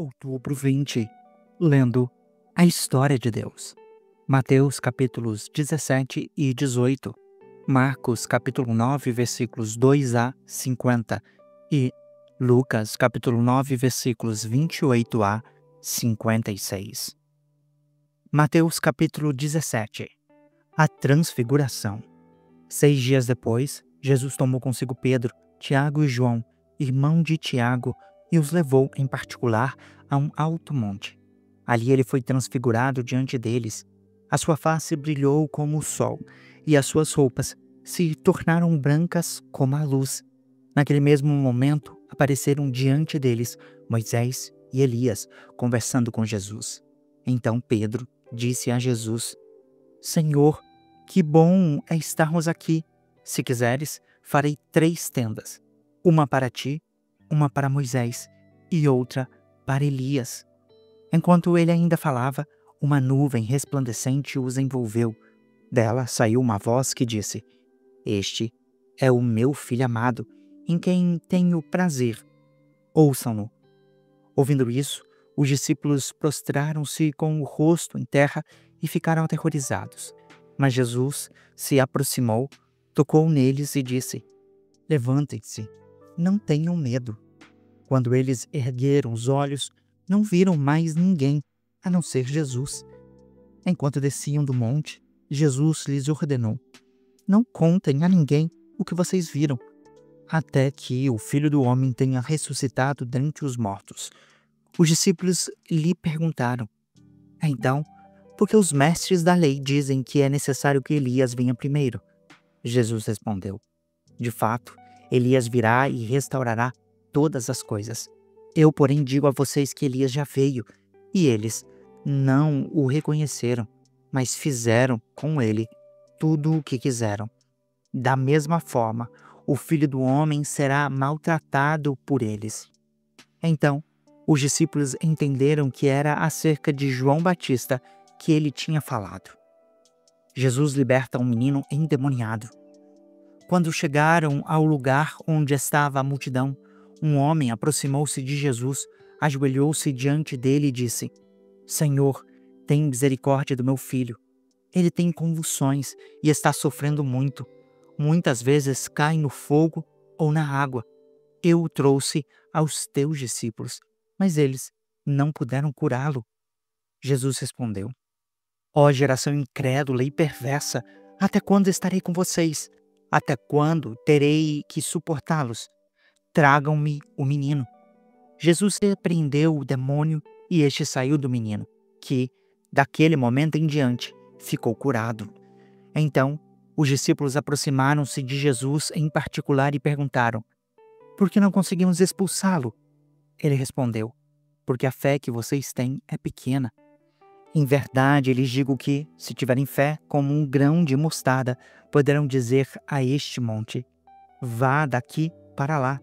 Outubro 20, lendo a história de Deus. Mateus capítulos 17 e 18, Marcos capítulo 9, versículos 2 a 50 e Lucas capítulo 9, versículos 28 a 56. Mateus capítulo 17. A Transfiguração. 6 dias depois, Jesus tomou consigo Pedro, Tiago e João, irmão de Tiago, e os levou em particular a um alto monte. Ali ele foi transfigurado diante deles. A sua face brilhou como o sol, e as suas roupas se tornaram brancas como a luz. Naquele mesmo momento, apareceram diante deles Moisés e Elias, conversando com Jesus. Então Pedro disse a Jesus: Senhor, que bom é estarmos aqui. Se quiseres, farei 3 tendas, uma para ti, uma para Moisés e outra para Elias. Enquanto ele ainda falava, uma nuvem resplandecente os envolveu. Dela saiu uma voz que disse: Este é o meu filho amado, em quem tenho prazer. Ouçam-no. Ouvindo isso, os discípulos prostraram-se com o rosto em terra e ficaram aterrorizados. Mas Jesus se aproximou, tocou neles e disse: Levantem-se, não tenham medo. Quando eles ergueram os olhos, não viram mais ninguém, a não ser Jesus. Enquanto desciam do monte, Jesus lhes ordenou: Não contem a ninguém o que vocês viram, até que o Filho do Homem tenha ressuscitado dentre os mortos. Os discípulos lhe perguntaram: Então, por que os mestres da lei dizem que é necessário que Elias venha primeiro? Jesus respondeu: De fato, Elias virá e restaurará todas as coisas. Eu, porém, digo a vocês que Elias já veio, e eles não o reconheceram, mas fizeram com ele tudo o que quiseram. Da mesma forma, o Filho do Homem será maltratado por eles. Então, os discípulos entenderam que era acerca de João Batista que ele tinha falado. Jesus liberta um menino endemoniado. Quando chegaram ao lugar onde estava a multidão, um homem aproximou-se de Jesus, ajoelhou-se diante dele e disse: Senhor, tem misericórdia do meu filho. Ele tem convulsões e está sofrendo muito. Muitas vezes cai no fogo ou na água. Eu o trouxe aos teus discípulos, mas eles não puderam curá-lo. Jesus respondeu: Ó geração incrédula e perversa, até quando estarei com vocês? Até quando terei que suportá-los? Tragam-me o menino. Jesus repreendeu o demônio e este saiu do menino, que, daquele momento em diante, ficou curado. Então, os discípulos aproximaram-se de Jesus em particular e perguntaram: Por que não conseguimos expulsá-lo? Ele respondeu: Porque a fé que vocês têm é pequena. Em verdade, lhes digo que, se tiverem fé como um grão de mostarda, poderão dizer a este monte: Vá daqui para lá,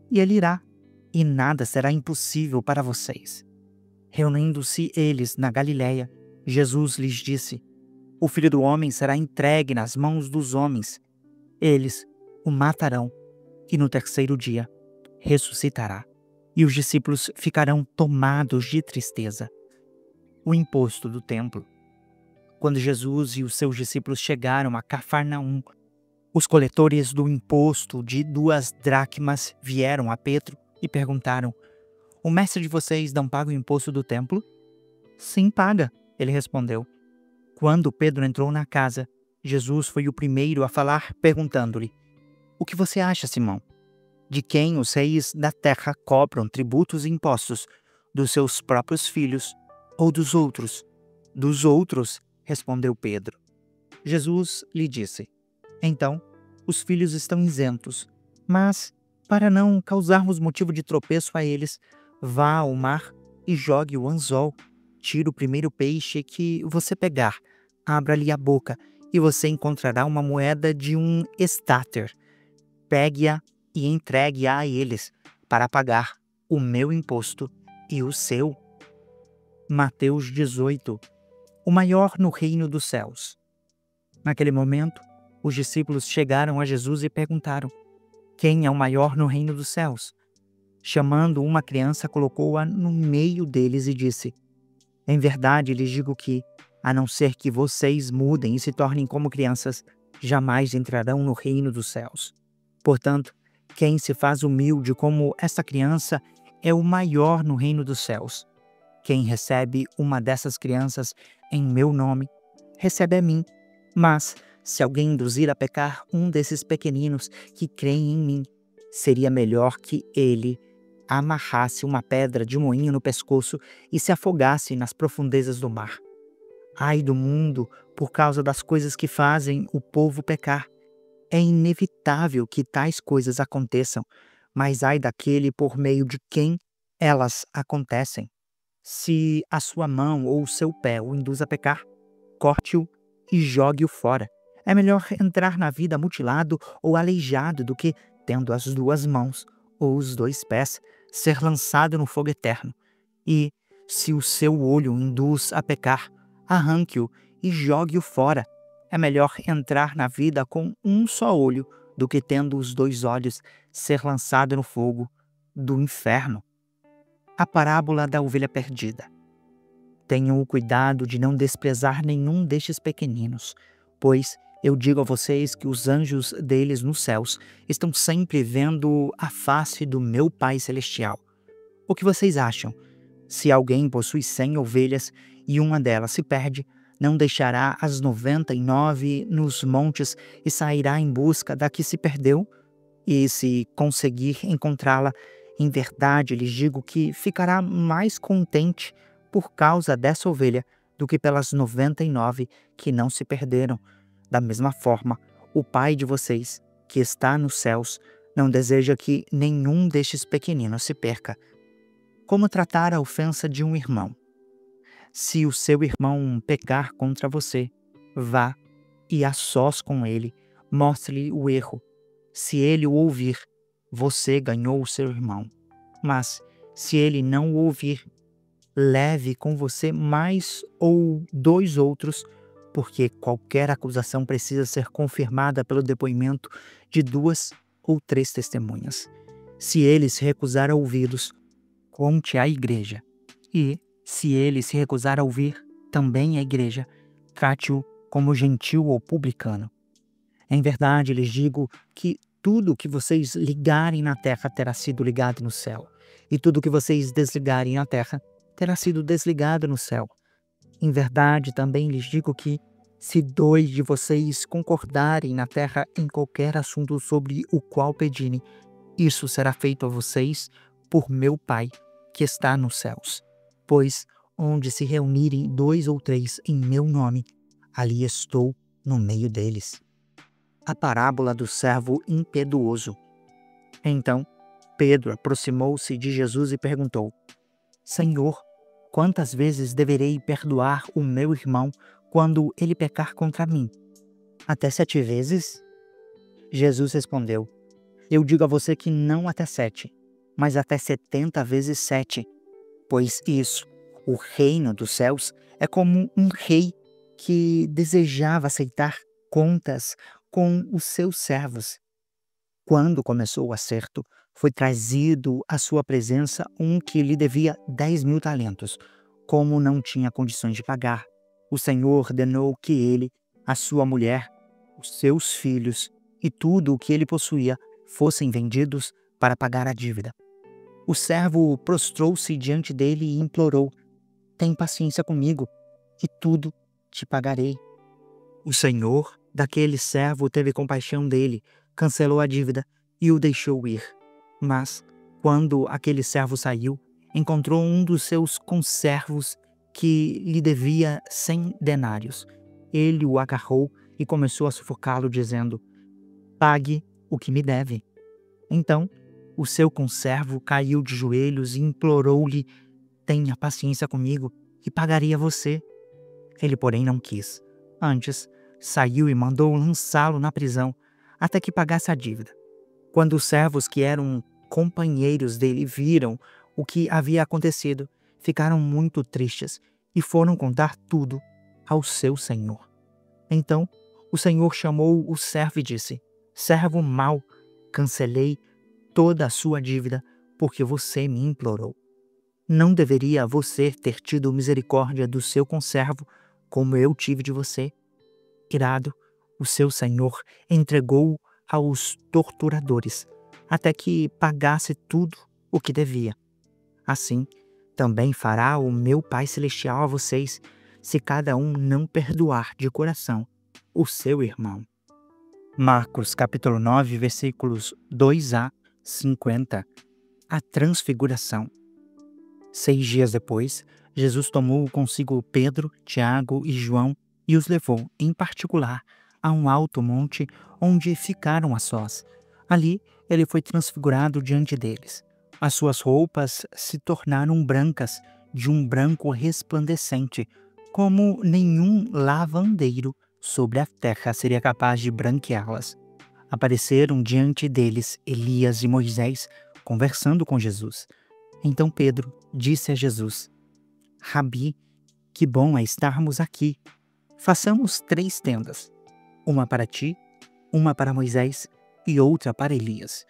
e ele irá, e nada será impossível para vocês. Reunindo-se eles na Galiléia, Jesus lhes disse: O Filho do Homem será entregue nas mãos dos homens. Eles o matarão, e no 3º dia ressuscitará. E os discípulos ficarão tomados de tristeza. O imposto do templo. Quando Jesus e os seus discípulos chegaram a Cafarnaum, os coletores do imposto de 2 dracmas vieram a Pedro e perguntaram: O mestre de vocês não paga o imposto do templo? Sim, paga, ele respondeu. Quando Pedro entrou na casa, Jesus foi o primeiro a falar, perguntando-lhe: O que você acha, Simão? De quem os reis da terra cobram tributos e impostos? Dos seus próprios filhos ou dos outros? Dos outros, respondeu Pedro. Jesus lhe disse: Então, os filhos estão isentos, mas, para não causarmos motivo de tropeço a eles, vá ao mar e jogue o anzol. Tire o primeiro peixe que você pegar, abra-lhe a boca, e você encontrará uma moeda de um estáter. Pegue-a e entregue-a a eles, para pagar o meu imposto e o seu. Mateus 18. O maior no reino dos céus. Naquele momento, os discípulos chegaram a Jesus e perguntaram: Quem é o maior no reino dos céus? Chamando uma criança, colocou-a no meio deles e disse: Em verdade lhes digo que, a não ser que vocês mudem e se tornem como crianças, jamais entrarão no reino dos céus. Portanto, quem se faz humilde como esta criança é o maior no reino dos céus. Quem recebe uma dessas crianças em meu nome, recebe a mim. Mas, se alguém induzir a pecar um desses pequeninos que creem em mim, seria melhor que ele amarrasse uma pedra de moinho no pescoço e se afogasse nas profundezas do mar. Ai do mundo por causa das coisas que fazem o povo pecar. É inevitável que tais coisas aconteçam, mas ai daquele por meio de quem elas acontecem. Se a sua mão ou o seu pé o induz a pecar, corte-o e jogue-o fora. É melhor entrar na vida mutilado ou aleijado do que, tendo as duas mãos ou os dois pés, ser lançado no fogo eterno. E, se o seu olho o induz a pecar, arranque-o e jogue-o fora. É melhor entrar na vida com um só olho do que, tendo os dois olhos, ser lançado no fogo do inferno. A parábola da ovelha perdida. Tenham o cuidado de não desprezar nenhum destes pequeninos, pois eu digo a vocês que os anjos deles nos céus estão sempre vendo a face do meu Pai Celestial. O que vocês acham? Se alguém possui 100 ovelhas e uma delas se perde, não deixará as 99 nos montes e sairá em busca da que se perdeu? E se conseguir encontrá-la, em verdade lhes digo que ficará mais contente por causa dessa ovelha do que pelas 99 que não se perderam. Da mesma forma, o Pai de vocês, que está nos céus, não deseja que nenhum destes pequeninos se perca. Como tratar a ofensa de um irmão? Se o seu irmão pecar contra você, vá e a sós com ele, mostre-lhe o erro. Se ele o ouvir, você ganhou o seu irmão. Mas, se ele não o ouvir, leve com você mais ou 2 outros, porque qualquer acusação precisa ser confirmada pelo depoimento de 2 ou 3 testemunhas. Se ele se recusar a ouvi-los, conte à igreja. E, se ele se recusar a ouvir também a igreja, trate-o como gentil ou publicano. Em verdade lhes digo que tudo o que vocês ligarem na terra terá sido ligado no céu, e tudo o que vocês desligarem na terra terá sido desligado no céu. Em verdade também lhes digo que, se 2 de vocês concordarem na terra em qualquer assunto sobre o qual pedirem, isso será feito a vocês por meu Pai, que está nos céus. Pois, onde se reunirem 2 ou 3 em meu nome, ali estou no meio deles. A parábola do servo impiedoso. Então, Pedro aproximou-se de Jesus e perguntou: Senhor, quantas vezes deverei perdoar o meu irmão quando ele pecar contra mim? Até 7 vezes? Jesus respondeu: Eu digo a você que não até 7, mas até 70 vezes 7. Pois isso, o reino dos céus, é como um rei que desejava aceitar contas com os seus servos. Quando começou o acerto, foi trazido à sua presença um que lhe devia 10.000 talentos. Como não tinha condições de pagar, o Senhor ordenou que ele, a sua mulher, os seus filhos e tudo o que ele possuía fossem vendidos para pagar a dívida. O servo prostrou-se diante dele e implorou: Tem paciência comigo, e tudo te pagarei. O senhor daquele servo teve compaixão dele, cancelou a dívida e o deixou ir. Mas, quando aquele servo saiu, encontrou um dos seus conservos que lhe devia 100 denários. Ele o agarrou e começou a sufocá-lo, dizendo: Pague o que me deve. Então, o seu conservo caiu de joelhos e implorou-lhe: Tenha paciência comigo e pagarei a você. Ele, porém, não quis. Antes, saiu e mandou lançá-lo na prisão até que pagasse a dívida. Quando os servos que eram companheiros dele viram o que havia acontecido, ficaram muito tristes e foram contar tudo ao seu senhor. Então, o senhor chamou o servo e disse: Servo mau, cancelei toda a sua dívida porque você me implorou. Não deveria você ter tido misericórdia do seu conservo, como eu tive de você? Irado, o seu senhor entregou-o aos torturadores, até que pagasse tudo o que devia. Assim, também fará o meu Pai Celestial a vocês, se cada um não perdoar de coração o seu irmão. Marcos capítulo 9, versículos 2 a 50. A transfiguração. 6 dias depois, Jesus tomou consigo Pedro, Tiago e João e os levou, em particular, a um alto monte onde ficaram a sós. Ali, ele foi transfigurado diante deles. As suas roupas se tornaram brancas, de um branco resplandecente, como nenhum lavandeiro sobre a terra seria capaz de branqueá-las. Apareceram diante deles Elias e Moisés, conversando com Jesus. Então Pedro disse a Jesus: Rabi, que bom é estarmos aqui. Façamos 3 tendas, uma para ti, uma para Moisés e outra para Elias.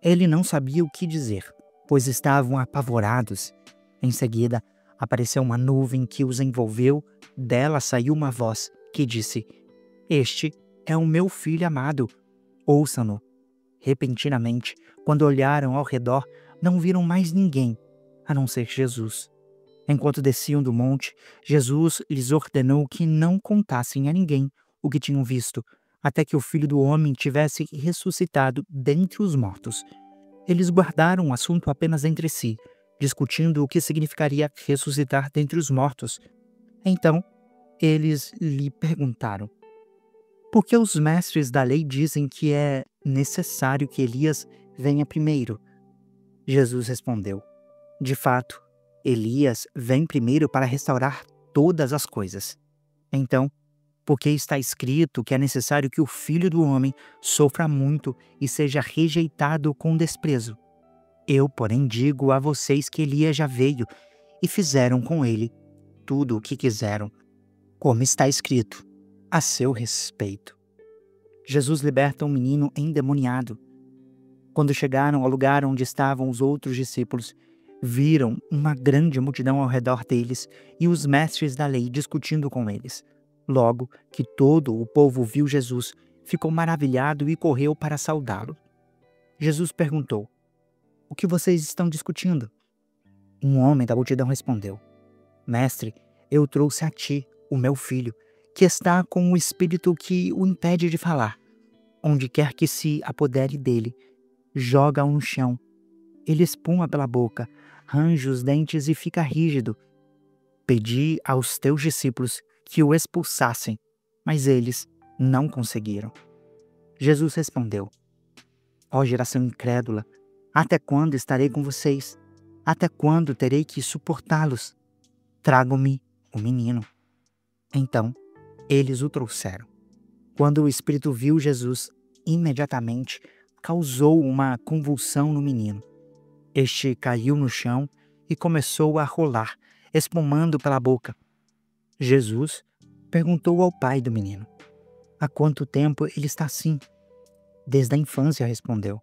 Ele não sabia o que dizer, pois estavam apavorados. Em seguida, apareceu uma nuvem que os envolveu, dela saiu uma voz que disse: Este é o meu filho amado, ouçam-no. Repentinamente, quando olharam ao redor, não viram mais ninguém, a não ser Jesus. Enquanto desciam do monte, Jesus lhes ordenou que não contassem a ninguém o que tinham visto, até que o Filho do Homem tivesse ressuscitado dentre os mortos. Eles guardaram o assunto apenas entre si, discutindo o que significaria ressuscitar dentre os mortos. Então, eles lhe perguntaram: Por que os mestres da lei dizem que é necessário que Elias venha primeiro? Jesus respondeu: De fato, Elias vem primeiro para restaurar todas as coisas. Então, porque está escrito que é necessário que o Filho do Homem sofra muito e seja rejeitado com desprezo. Eu, porém, digo a vocês que Elias já veio e fizeram com ele tudo o que quiseram, como está escrito a seu respeito. Jesus liberta um menino endemoniado. Quando chegaram ao lugar onde estavam os outros discípulos, viram uma grande multidão ao redor deles e os mestres da lei discutindo com eles. Logo que todo o povo viu Jesus, ficou maravilhado e correu para saudá-lo. Jesus perguntou: O que vocês estão discutindo? Um homem da multidão respondeu: Mestre, eu trouxe a ti o meu filho, que está com o espírito que o impede de falar. Onde quer que se apodere dele, joga-o no chão. Ele espuma pela boca, range os dentes e fica rígido. Pedi aos teus discípulos que o expulsassem, mas eles não conseguiram. Jesus respondeu: Ó geração incrédula, até quando estarei com vocês? Até quando terei que suportá-los? Tragam-me o menino. Então, eles o trouxeram. Quando o espírito viu Jesus, imediatamente causou uma convulsão no menino. Este caiu no chão e começou a rolar, espumando pela boca. Jesus perguntou ao pai do menino: Há quanto tempo ele está assim? Desde a infância, respondeu.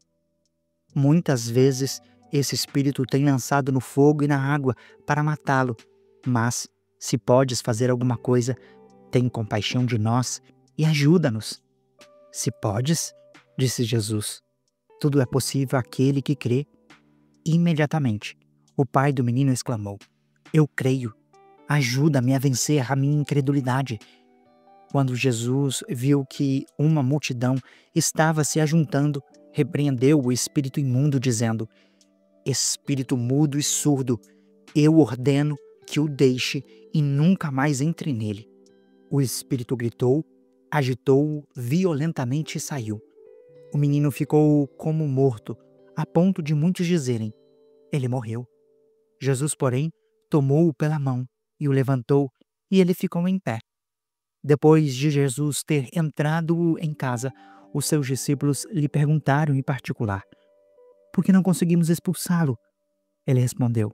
Muitas vezes esse espírito tem lançado no fogo e na água para matá-lo, mas, se podes fazer alguma coisa, tem compaixão de nós e ajuda-nos. Se podes, disse Jesus, tudo é possível àquele que crê. Imediatamente, o pai do menino exclamou: Eu creio, ajuda-me a vencer a minha incredulidade. Quando Jesus viu que uma multidão estava se ajuntando, repreendeu o espírito imundo, dizendo: Espírito mudo e surdo, eu ordeno que o deixe e nunca mais entre nele. O espírito gritou, agitou-o violentamente e saiu. O menino ficou como morto, a ponto de muitos dizerem: Ele morreu. Jesus, porém, tomou-o pela mão e o levantou, e ele ficou em pé. Depois de Jesus ter entrado em casa, os seus discípulos lhe perguntaram em particular: Por que não conseguimos expulsá-lo? Ele respondeu: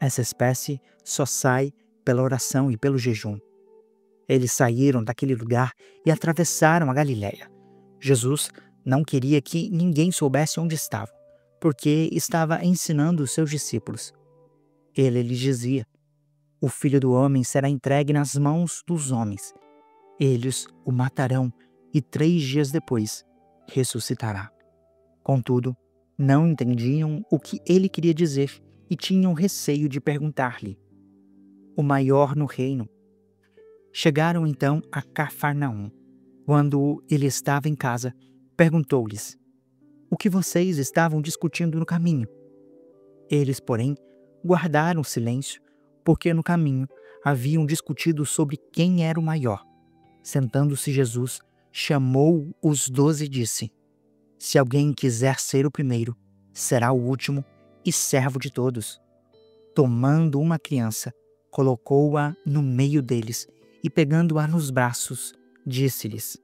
Essa espécie só sai pela oração e pelo jejum. Eles saíram daquele lugar e atravessaram a Galiléia. Jesus não queria que ninguém soubesse onde estavam, porque estava ensinando os seus discípulos. Ele lhes dizia: o Filho do Homem será entregue nas mãos dos homens. Eles o matarão e 3 dias depois ressuscitará. Contudo, não entendiam o que ele queria dizer e tinham receio de perguntar-lhe: o maior no reino. Chegaram então a Cafarnaum. Quando ele estava em casa, perguntou-lhes: o que vocês estavam discutindo no caminho? Eles, porém, guardaram silêncio, porque no caminho haviam discutido sobre quem era o maior. Sentando-se Jesus, chamou os 12 e disse: se alguém quiser ser o primeiro, será o último e servo de todos. Tomando uma criança, colocou-a no meio deles e, pegando-a nos braços, disse-lhes: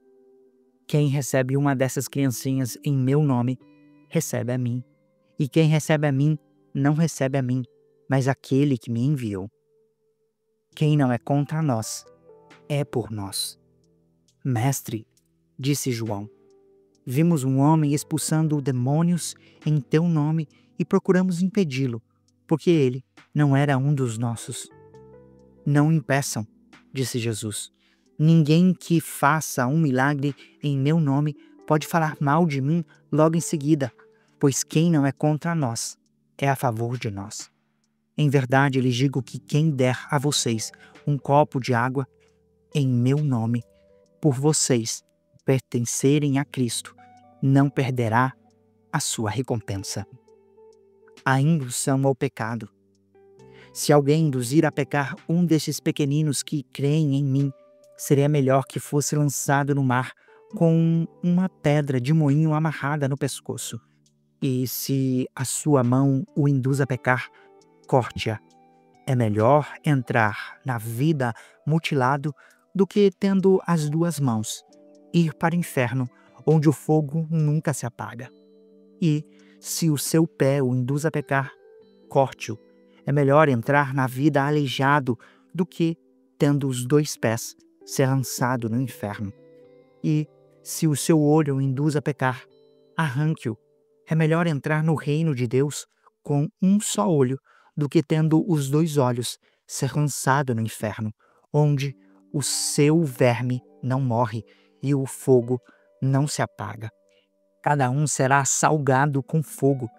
quem recebe uma dessas criancinhas em meu nome, recebe a mim. E quem recebe a mim, não recebe a mim, mas aquele que me enviou. Quem não é contra nós, é por nós. Mestre, disse João, vimos um homem expulsando demônios em teu nome e procuramos impedi-lo, porque ele não era um dos nossos. Não impeçam, disse Jesus. Ninguém que faça um milagre em meu nome pode falar mal de mim logo em seguida, pois quem não é contra nós é a favor de nós. Em verdade lhes digo que quem der a vocês um copo de água em meu nome, por vocês pertencerem a Cristo, não perderá a sua recompensa. A indução ao pecado. Se alguém induzir a pecar um desses pequeninos que creem em mim, seria melhor que fosse lançado no mar com uma pedra de moinho amarrada no pescoço. E se a sua mão o induz a pecar, corte-a. É melhor entrar na vida mutilado do que, tendo as 2 mãos, ir para o inferno, onde o fogo nunca se apaga. E, se o seu pé o induz a pecar, corte-o. É melhor entrar na vida aleijado do que, tendo os 2 pés, ser lançado no inferno. E, se o seu olho o induz a pecar, arranque-o. É melhor entrar no reino de Deus com um só olho do que, tendo os 2 olhos, ser lançado no inferno, onde o seu verme não morre e o fogo não se apaga. Cada um será salgado com fogo.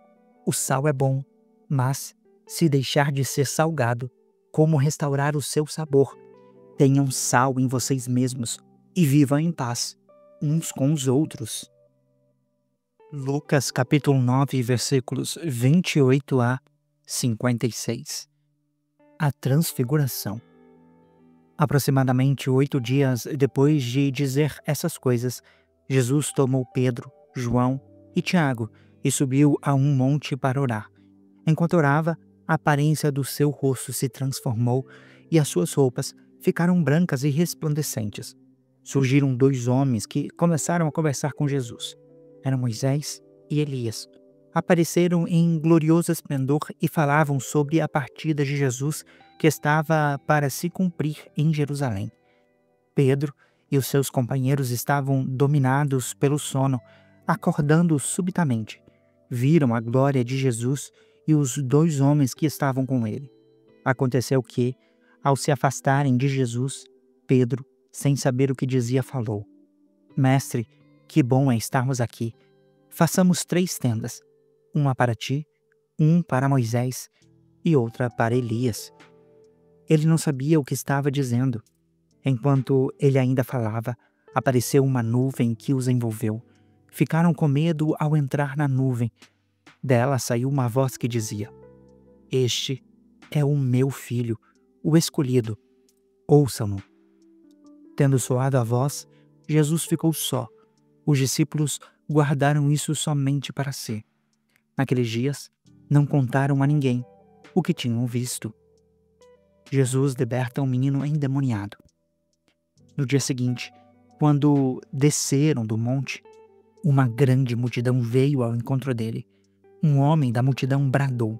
O sal é bom, mas, se deixar de ser salgado, como restaurar o seu sabor? Tenham sal em vocês mesmos e vivam em paz, uns com os outros. Lucas capítulo 9, versículos 28 a 56. A transfiguração. Aproximadamente 8 dias depois de dizer essas coisas, Jesus tomou Pedro, João e Tiago e subiu a um monte para orar. Enquanto orava, a aparência do seu rosto se transformou e as suas roupas ficaram brancas e resplandecentes. Surgiram 2 homens que começaram a conversar com Jesus. Eram Moisés e Elias. Apareceram em glorioso esplendor e falavam sobre a partida de Jesus que estava para se cumprir em Jerusalém. Pedro e os seus companheiros estavam dominados pelo sono, acordando subitamente. Viram a glória de Jesus e os 2 homens que estavam com ele. Aconteceu que, ao se afastarem de Jesus, Pedro, sem saber o que dizia, falou: Mestre, que bom é estarmos aqui. Façamos 3 tendas, uma para ti, um para Moisés e outra para Elias. Ele não sabia o que estava dizendo. Enquanto ele ainda falava, apareceu uma nuvem que os envolveu. Ficaram com medo ao entrar na nuvem. Dela saiu uma voz que dizia: Este é o meu filho, o escolhido. Ouçam-no. Tendo soado a voz, Jesus ficou só. Os discípulos guardaram isso somente para si. Naqueles dias, não contaram a ninguém o que tinham visto. Jesus liberta um menino endemoniado. No dia seguinte, quando desceram do monte, uma grande multidão veio ao encontro dele. Um homem da multidão bradou: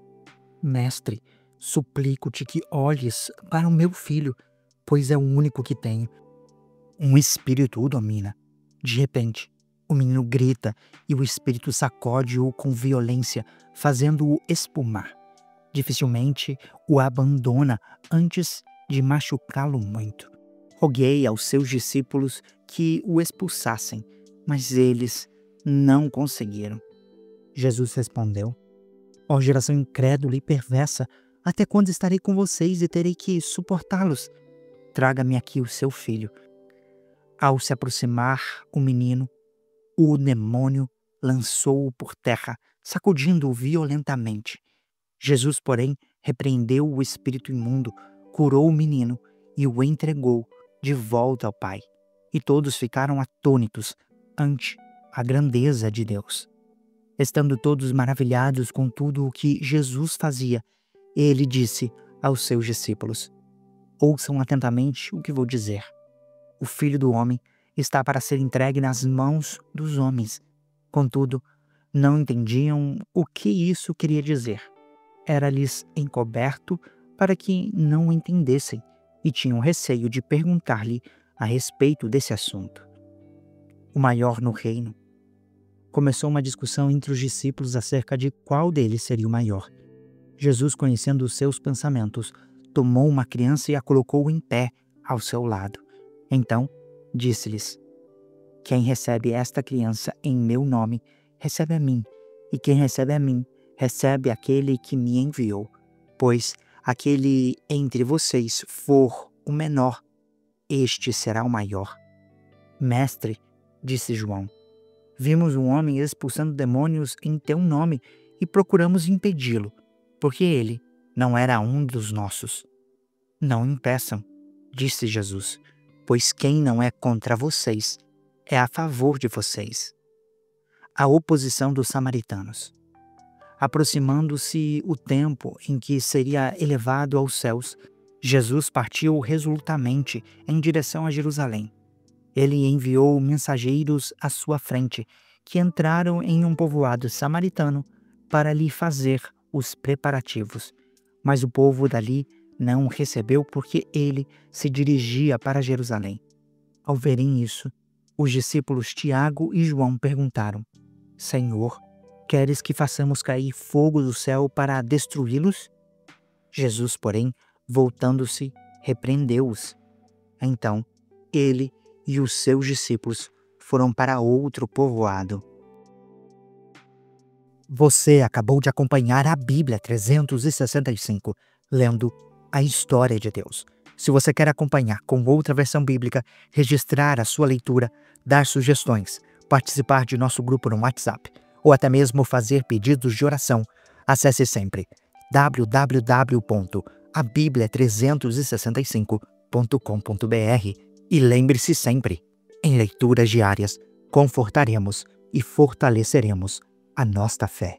Mestre, suplico-te que olhes para o meu filho, pois é o único que tenho. Um espírito o domina. De repente, O menino grita e o espírito sacode-o com violência, fazendo-o espumar. Dificilmente o abandona antes de machucá-lo muito. Roguei aos seus discípulos que o expulsassem, mas eles não conseguiram. Jesus respondeu: Ó geração incrédula e perversa, até quando estarei com vocês e terei que suportá-los? Traga-me aqui o seu filho. Ao se aproximar o menino, o demônio lançou-o por terra, sacudindo-o violentamente. Jesus, porém, repreendeu o espírito imundo, curou o menino e o entregou de volta ao Pai. E todos ficaram atônitos ante a grandeza de Deus. Estando todos maravilhados com tudo o que Jesus fazia, ele disse aos seus discípulos: Ouçam atentamente o que vou dizer. O Filho do Homem está para ser entregue nas mãos dos homens. Contudo, não entendiam o que isso queria dizer. Era-lhes encoberto para que não o entendessem e tinham receio de perguntar-lhe a respeito desse assunto. O maior no reino. Começou uma discussão entre os discípulos acerca de qual deles seria o maior. Jesus, conhecendo os seus pensamentos, tomou uma criança e a colocou em pé ao seu lado. Então, disse-lhes: Quem recebe esta criança em meu nome, recebe a mim, e quem recebe a mim, recebe aquele que me enviou. Pois aquele entre vocês for o menor, este será o maior. Mestre, disse João, vimos um homem expulsando demônios em teu nome e procuramos impedi-lo, porque ele não era um dos nossos. Não impeçam, disse Jesus, pois quem não é contra vocês é a favor de vocês. A oposição dos samaritanos. Aproximando-se o tempo em que seria elevado aos céus, Jesus partiu resolutamente em direção a Jerusalém. Ele enviou mensageiros à sua frente, que entraram em um povoado samaritano para lhe fazer os preparativos. Mas o povo dali não o recebeu porque ele se dirigia para Jerusalém. Ao verem isso, os discípulos Tiago e João perguntaram: Senhor, queres que façamos cair fogo do céu para destruí-los? Jesus, porém, voltando-se, repreendeu-os. Então, ele e os seus discípulos foram para outro povoado. Você acabou de acompanhar a Bíblia 365, lendo a história de Deus. Se você quer acompanhar com outra versão bíblica, registrar a sua leitura, dar sugestões, participar de nosso grupo no WhatsApp, ou até mesmo fazer pedidos de oração, acesse sempre www.abiblia365.com.br e lembre-se sempre, em leituras diárias, confortaremos e fortaleceremos a nossa fé.